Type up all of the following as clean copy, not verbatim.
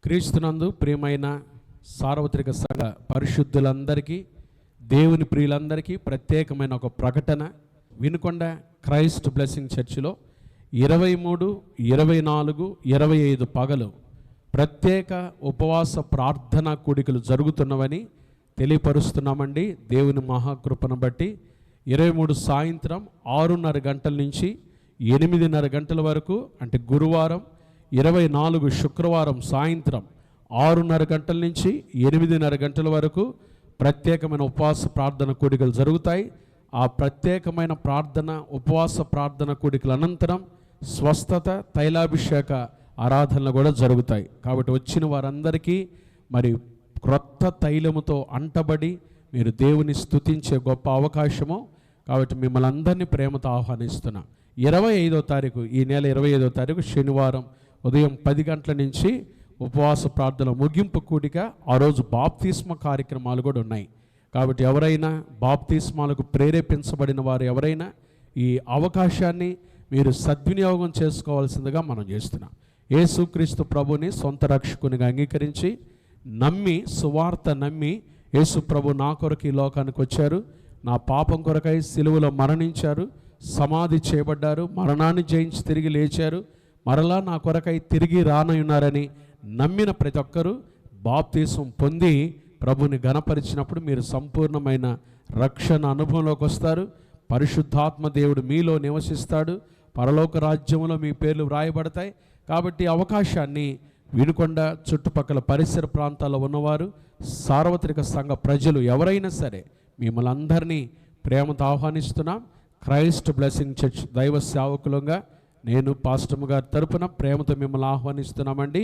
క్రీస్తునందు ప్రియమైన సార్వత్రిక సంఘ పరిశుద్ధులందరికీ, దేవుని ప్రియులందరికీ ప్రత్యేకమైన ఒక ప్రకటన. వినుకొండ క్రైస్ట్ బ్లెస్సింగ్ చర్చిలో 23, 24, 25 పగలు ప్రత్యేక ఉపవాస ప్రార్థనా కూడికలు జరుగుతున్నవని తెలియపరుస్తున్నామండి. దేవుని మహాకృపను బట్టి 23 సాయంత్రం 6:30 గంటల నుంచి 8:30 గంటల వరకు, అంటే గురువారం, 24 శుక్రవారం సాయంత్రం 6:30 గంటల నుంచి 8:30 గంటల వరకు ప్రత్యేకమైన ఉపవాస ప్రార్థన కూడికలు జరుగుతాయి. ఆ ప్రత్యేకమైన ఉపవాస ప్రార్థన కూడికల అనంతరం స్వస్థత, తైలాభిషేక ఆరాధనలు కూడా జరుగుతాయి. కాబట్టి వచ్చిన వారందరికీ మరి క్రొత్త తైలముతో అంటబడి మీరు దేవుని స్తుతించే గొప్ప అవకాశము. కాబట్టి మిమ్మల్ని అందరినీ ప్రేమతో ఆహ్వానిస్తున్నా. 25వ తారీఖు, ఈ నెల 25వ తారీఖు శనివారం ఉదయం 10 గంటల నుంచి ఉపవాస ప్రార్థన ముగింపు కూడిక. ఆ రోజు బాప్తిస్మ కార్యక్రమాలు కూడా ఉన్నాయి. కాబట్టి ఎవరైనా బాప్తిస్మాలకు ప్రేరేపించబడిన వారు ఎవరైనా ఈ అవకాశాన్ని మీరు సద్వినియోగం చేసుకోవాల్సిందిగా మనం చేస్తున్నాం. యేసుక్రీస్తు ప్రభుని సొంత రక్షకునిగా అంగీకరించి సువార్త నమ్మి యేసు ప్రభు నా కొరకు ఈ లోకానికి వచ్చారు, నా పాపం కొరకై సిలువలో మరణించారు, సమాధి చేయబడ్డారు, మరణాన్ని జయించి తిరిగి లేచారు, మరలా నా కొరకై తిరిగి రానున్నారని నమ్మిన ప్రతి ఒక్కరూ బాప్తీసం పొంది ప్రభుని ఘనపరిచినప్పుడు మీరు సంపూర్ణమైన రక్షణ అనుభవంలోకి వస్తారు. పరిశుద్ధాత్మ దేవుడు మీలో నివసిస్తాడు. పరలోక రాజ్యంలో మీ పేర్లు వ్రాయబడతాయి. కాబట్టి అవకాశాన్ని వినుకొండ చుట్టుపక్కల పరిసర ప్రాంతాల్లో ఉన్నవారు, సార్వత్రిక సంఘ ప్రజలు ఎవరైనా సరే మిమ్మల్ని అందరినీ ప్రేమతో ఆహ్వానిస్తున్నాం. క్రైస్ట్ బ్లెస్సింగ్ చర్చ్ దైవ సేవకులుగా నేను పాస్టర్ గారి తరపున ప్రేమతో మిమ్మల్ని ఆహ్వానిస్తున్నామండి.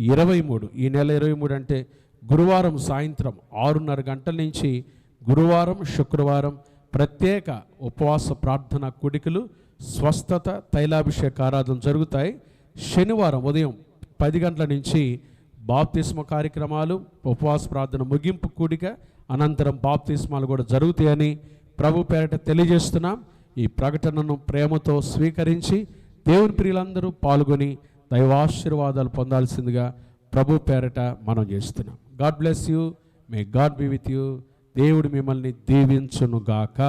23, ఈ నెల 23 అంటే గురువారం సాయంత్రం 6:30 గంటల నుంచి గురువారం, శుక్రవారం ప్రత్యేక ఉపవాస ప్రార్థన కూడికలు, స్వస్థత, తైలాభిషేక ఆరాధన జరుగుతాయి. శనివారం ఉదయం 10 గంటల నుంచి బాప్తిస్మ కార్యక్రమాలు, ఉపవాస ప్రార్థన ముగింపు కూడిక, అనంతరం బాప్తిస్మాలు కూడా జరుగుతాయని ప్రభు పేరిట తెలియజేస్తున్నాం. ఈ ప్రకటనను ప్రేమతో స్వీకరించి దేవుని ప్రియులందరూ పాల్గొని దైవాశీర్వాదాలు పొందాల్సిందిగా ప్రభు పేరిట మనం చేస్తున్నాం. God bless you. May God be with you. దేవుడు మిమ్మల్ని దీవించునుగాక.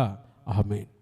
ఆమేన్.